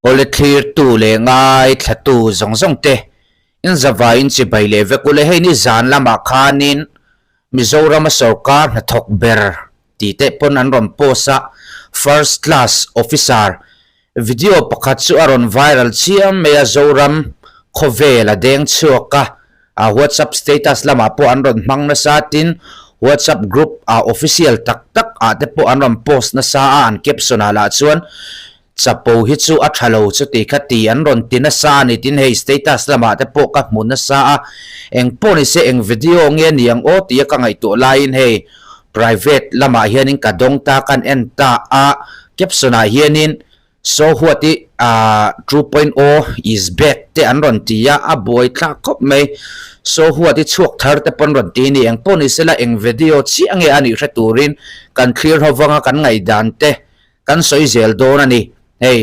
ole thlir tu le ngai thatu zong te in zawa in chi bai le ve kule hei ni zan lama khanin Mizoram sarkar na thok ber ti te pon an ron posa first class officer video pakhat chu aron viral chiam meya zoram khovela deng chhuak a WhatsApp status lama po an ron hmang na sa tin WhatsApp group a official tak a te po an ron post na sa an caption ala chuan chapo hi chu a thalo chu ti khati an ron tin sa ni tin hei status lama te po ka mun na sa eng po ni se eng video nge niang o ti ka ngai to line hei private lama hianin ka dong ta kan en ta a caption a hianin so huati 2.0 is back te an ron tia a boy tha khop mai so huati chuak thar te pon ron ti ni eng po ni se la eng video chi ange ani hreturin kan clear howanga kan ngai dan te kan Sawisel don ani hey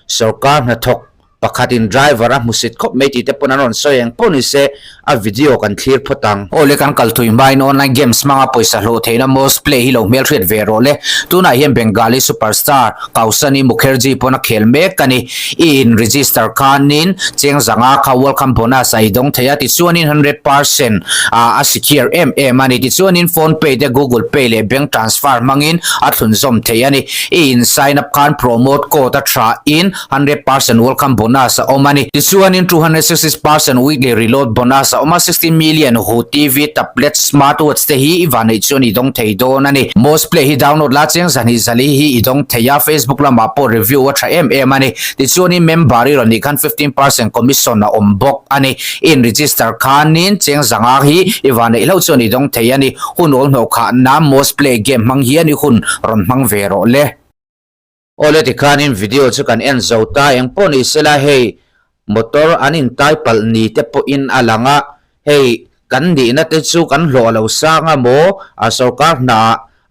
sarkar na thok pakhatin driver a musit khop mai ti te pon anon so eng po ni se a video kan clear photang ole kan kal thui mai online games manga poisa hlo theina most play hi lo mel thret ve role tuna hian bengali superstar kausani mukherji pona khel me kani in register khanin cheng zanga kha welcome bonus ai dong theya ti chuanin 100% a secure mani ti chuanin phone pay te google pay le bank transfer mangin a thun zom theyani in sign up khan promote code a tra in 100% welcome bonus omani ti chuanin 260% weekly reload bonus oma 16 million hu TV tablet smartwatch te hi iwanei chuni dong thei don ani most play hi download la cheng zani zali hi idong theya Facebook la ma po review wa tha ani ti chuni member ri roni khan 15% commission na ombok ani in register khanin cheng zanga hi iwanei lo chuni dong thei ani hunol no kha na most play game mang hi ani hun ron mang ve ro le ole ti khanin video chu kan en zota eng poni sela hei motor anin taipal ni te po in alanga hei kan di na te chu kan hlo lo sanga mo a sarkar na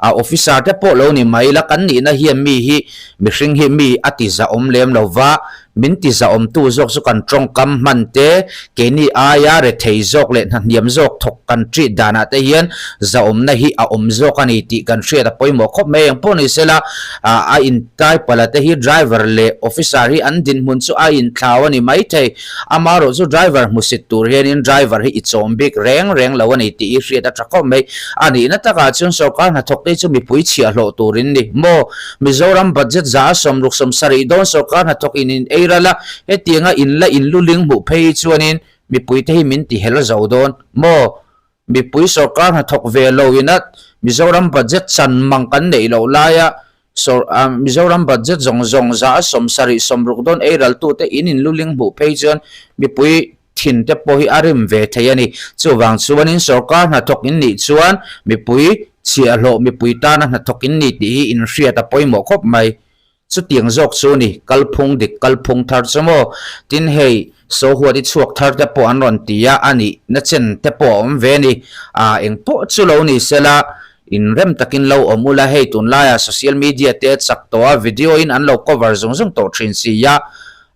a officer te po lo ni mai la kan ni na hiam mi hi mi hring hi mi ati za om lem lova min ti za om tu zok su kan trong kam man te ke ni aya re thei zok le na niam zok thok kan tri dana te hian za om na hi a om zok ani ti kan hria da poimo khop me ang poni sela a in tai pala te hi driver le officer hi an din mun chu a in thlawani mai thei amaro chu driver musit tur hian in driver hi ichom bik reng lawani ti i hria da thakop me ani na taka chun sarkar na thok te chu mi pui chia hlo turin ni mo Mizoram budget za som ruk som sari don sarkar na thok in eirala hetianga inla inluling mu phei chuanin mi pui te hi min ti hel zo don mo mi pui sarkar na thok ve lo inat Mizoram budget chan mang kan nei lo laya so Mizoram budget zong za som sari som ruk don eiral tu te in luling mu phei chuan mi pui ṭhin te po hi arim ve theiani chuwang chuanin sarkar na thok in ni chuan mi pui chia hlo mi pui ta na thok in ni ti in hria ta poimo khop mai chu tiang zok chu ni kalphung dik kalphung thar chamo tin hei so huwa di chuak thar te po an ron tia ani na chen te po om ve ni a eng po chu lo ni sela in rem takin lo omula hei tun la ya social media te chak to video in an lo cover zong to thin si ya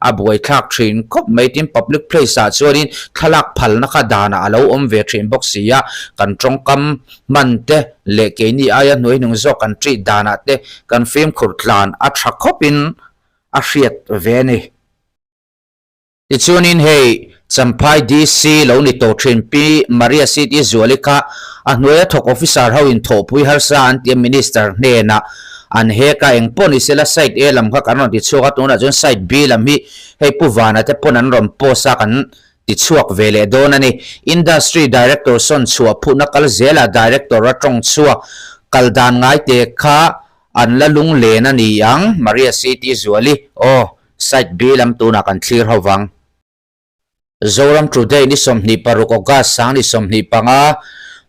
a boy thak thin khop mai tin public place a chuanin thalak phal na kha dana alo om ve thin box sia kan trong kam man te le ke ni aya noi nung zo kan tri dana te kan film khurtlan a thakopin a hriat ve ni ti chuanin hei champai DC lo ni to thin pi Maria City Zualika a hnuai thok officer ho in thopui har sa an ti minister ne na an he ka eng poni sela side a lam kha kan ti chuak atuna jon side B lam hi hei puwana te pon an ron po sa kan ti chuak vele don ani industry director son chua phuna kal zela director atong chua kaldan ngai te kha an la lung le na ni yang Maria City Zuali side B lam tuna kan clear howang zoram today ni somni parukoga sang ni somni panga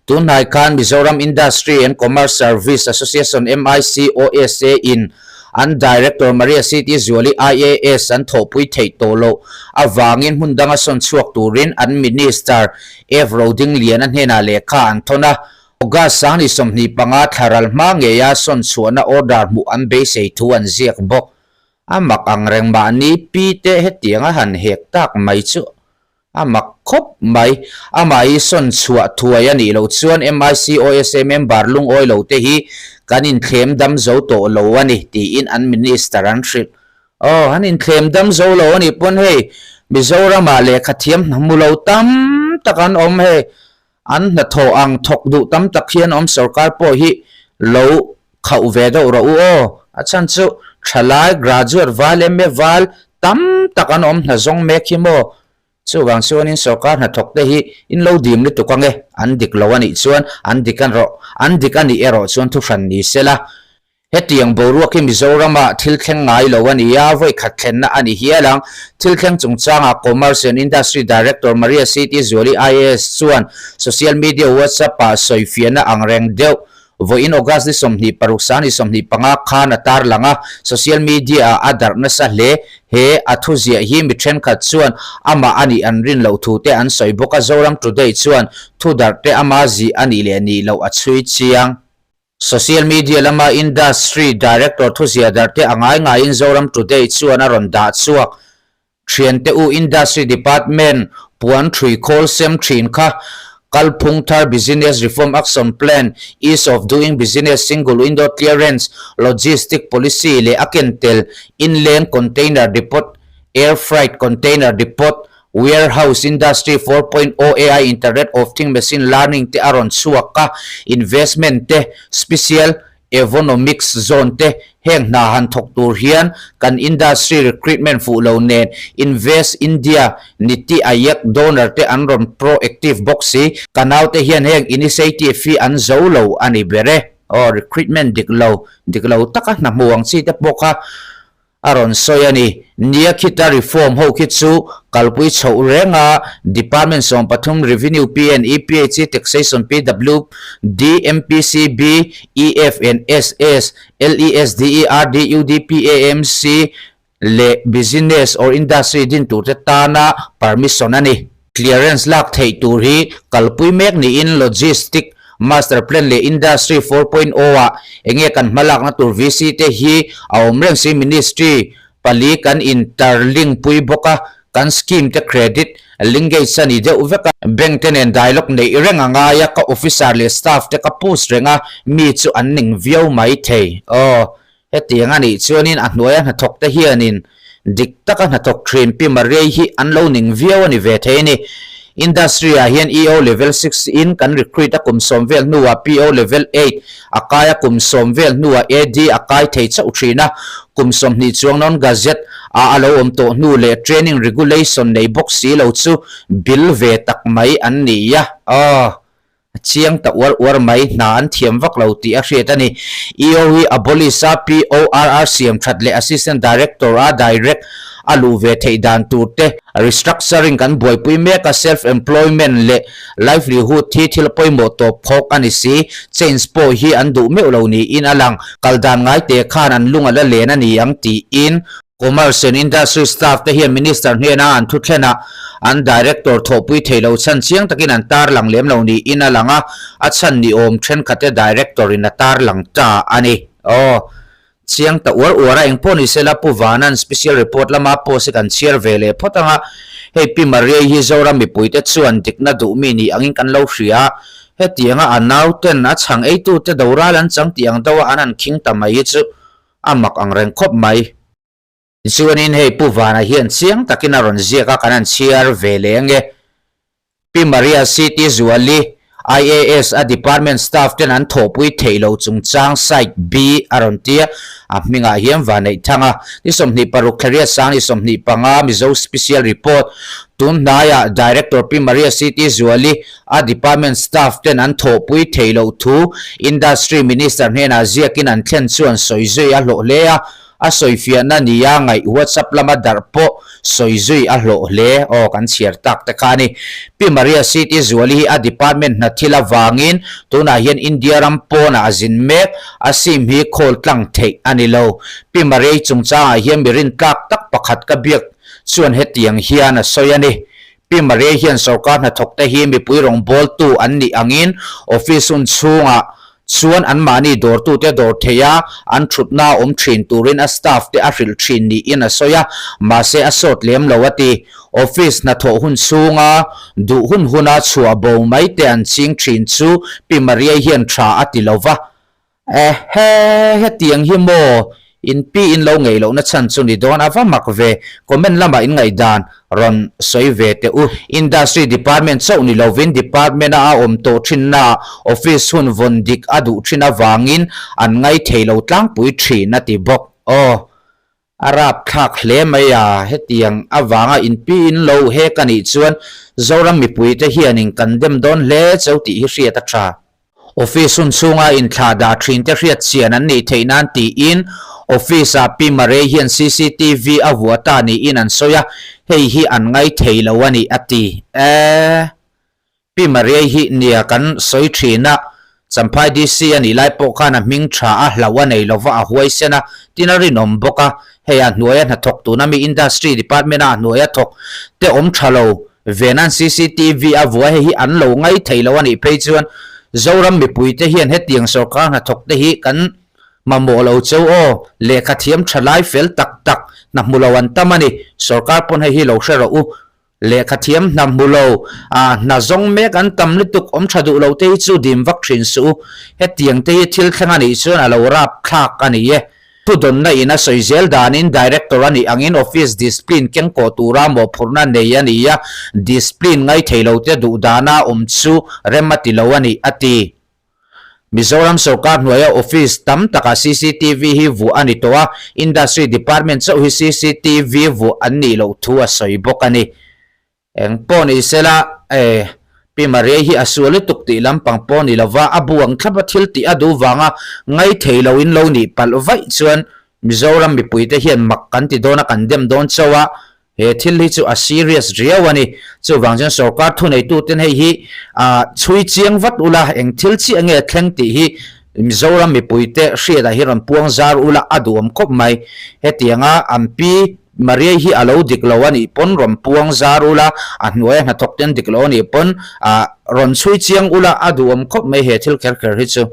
tunai khan Mizoram Industry and Commerce Service Association MICOSA in an director Maria City Zuali IAS an thopui thei tolo awangin hundanga son chuak turin an minister Roding lian an hena lekha an thona oga sang ni somni panga tharal ma ngeya son chuana order mu an be sei thu an ziak bok amak ang reng ma ni pi te hetianga han hek tak mai chu amak khop mai amai son chua thuai ani lo chuan MICOSA member lung oi lo te hi kanin thlem dam zo to lo ani ti in an minister an hrit oh hanin thlem dam zo lo ani pon hei mizoram a le khathiam mulo tam takan om he an na tho ang thok du tam tak hian om sarkar po hi lo khau ve do ro o achan chu thalai graduate wal me wal tam takan om na zong me khimo chu wang chuan in sarkar na thok te hi in lo dim ni tukange an dik lo ani chuan an dikan ro an dikani ero chuan thu hran ni sela hetiang boruak hi mizorama thilthleng ngai lo ani ya voi khatlen na ani hialang thilthleng chungchanga commerce and industry director Maria City Zoli IAS chuan social media WhatsApp pa soifiana ang reng deu vo in August ni somni paruksani somni panga khan atar langa social media adar na sa le he athuzia hi mi thren khat chuan ama ani anrin lo thu te an soiboka zoram today chuan thu dar te ama zi ani le ni lo achui chiang social media lama industry director thuzia dar te angai ngai in zoram today chuan a ron da chuak thian te u industry department puan thrui call sem thin kha Kalpung Thar Business Reform Action Plan, Ease of Doing Business Single Window Clearance, Logistic Policy le akentel, Inland Container Depot, Air Freight Container Depot, Warehouse Industry 4.0 AI Internet of Things Machine Learning te aron suaka, Investment te, Special Economics Zone te, heng na han thok tur hian kan industry recruitment fu lo nen invest India niti ayak donor te anron proactive boxi kanaute hian heng initiative fi an zo lo ani bere or recruitment diklo taka na muang chi te poka aron soyani nia kita reform ho kitsu kalpui chho renga department som pathum revenue PN EPH taxation PW DMPCB EFNSS LESDERDUDPAMC le business or industry din tute tana permission ani clearance lak theih tur hi kalpui mek ni in logistic master plan le industry 4.0 a enge kan malak na tur VC te hi awmdan si ministry pali kan interlink pui boka kan scheme te credit linkage sani de uveka bank ten dialogue nei reng anga ya ka officer le staff te ka post renga mi chu anning view mai thei hetiang ani chuanin ahnuaya na thok te hianin dik taka na thok train pi marei hi anlo ning view ani ve thei ni industry a hian EO level 6 in kan recruit a kumsom vel nuwa PO level 8 akaya kumsom vel nuwa AD akai thei chau thina kumsom ni chuang non gazette a alo om to nu le training regulation nei box si lo chu bill ve tak mai an ni ya chiang ta war mai na an thiam vak lo ti a hriat ani EO hi abolisa PORRCM thatle assistant director a direct alu ve thei dan tute restructuring kan boy pui me ka self employment le livelihood thi thil poi mo to phok ani si change po hi an du me lo ni in alang kaldan ngai te khan an lunga la len ani ang ti in commerce and industry staff te hian minister hena an thu thlena an director thopui theilo chan chiang takin an tar lang lem lo ni in alanga a chan ni om then khate director in a tar lang ta ani chiang ta ora engponi sela puwanan special report lama po se kan share vele photanga happy maria hi zora mi puite chuan dikna du mi ni angin kan lo hria hetianga naute na chang ei tu te dora lan chang tiang dawa anan king tamai chu amak ang reng khop mai chuanin hei puwana hian chiang takina ron zia ka kanan share vele nge pi maria city zuali IAS a department staff ten an thopui theilo chungchang site B arontia minga hiam vanei thanga ni somni paruk kharia sang ni somni panga mizo special report duhna ya director pi Maria City Zuali a department staff ten an thopui theilo thu industry minister hena ziakin an thlen chuan soizui a lo le a soifiana niya ngai WhatsApp lama darpo soizui a lo le kan chiar tak te khani pi Maria City Zuali a department na thila wangin tuna hian India rampo na azin mek asim hi khol tlang theih ani lo pi Maria chungcha hian mirin tlak tak pakhat ka biak chuan hetiang hian a soyani pi Maria hian sarkar na thokte hi mi puirong bol tu an ni angin office un chunga chuan an mani dor tu te dor theya an thutna thin turin a staff te a hril thin ni in a soya ma se a sot lem lowati office na tho hun chunga du huna chua bo mai te an ching thin chu pi Maria hian tha ati lova he tiang hi mo in pi in lo ngei lo na chan chu ni don ava mak ve comment lama in ngai dan ron soi ve te u industry department so ni lovin department a om to thin na office hun von dik adu thina wangin an ngai theilo tlang pui thi na ti bok o arab khak hle maya hetiang awanga in pi in lo he kani chuan zoram mi pui te hianin kandem don hle chauti hi hria ta tha office hun chunga in thla da thin te hriat chian an ni theinan ti in office a pi mare hian cctv avuata ni in an soya hei hi an ngai theilo ani ati pi mare hi nia kan soi thina champhai dc ani lai po khana ming tha a hlawa nei lova a huai sena tinari nom boka heya hnuaya na thok tu na mi industry department a hnuaya thok te om thalo venan cctv avua hi an lo ngai theilo ani phei chuan zoram mi pui te hian he tiang sarkar na thok te hi kan mamo lo chau o lekha thiam thalai fel tak tak na mulawan tamani sarkar pon hi lo shero u lekha thiam na mulo na zong me kan tam lituk om thadu lo te chu dim vak thin su he tiang te thil thanga ni chuan alo rap khak ani ye tu don na ina Sawisel danin director ani angin office discipline keng ko tura mo phurna nei ani ya discipline ngai theilo te du dana chu remati lo ani ati Mizoram sarkar hnuaya office tam taka cctv hi vu ani towa industry department so hi cctv vu ani lo thua soi bok ani eng poni sela pi mare hi asuli tukti lampang poni lova abuang thapa thil ti adu wanga ngai theilo in lo ni pal vai chuan Mizoram mi puite hian mak kan ti dona kan dem don chawa he thil hi chu a serious riawani chu wangjan sarkar thu nei tu ten hi chui chiang vat ula eng thil chi ange thleng ti hi Mizoram mi puite hria da hiran puang zar ula aduam khop mai hetianga ampi Maria hi alo diklawani pon rom puang zarula anwaya na thokten diklawani pon ron chui chiang ula aduam khop mai he thil ker ker hi chu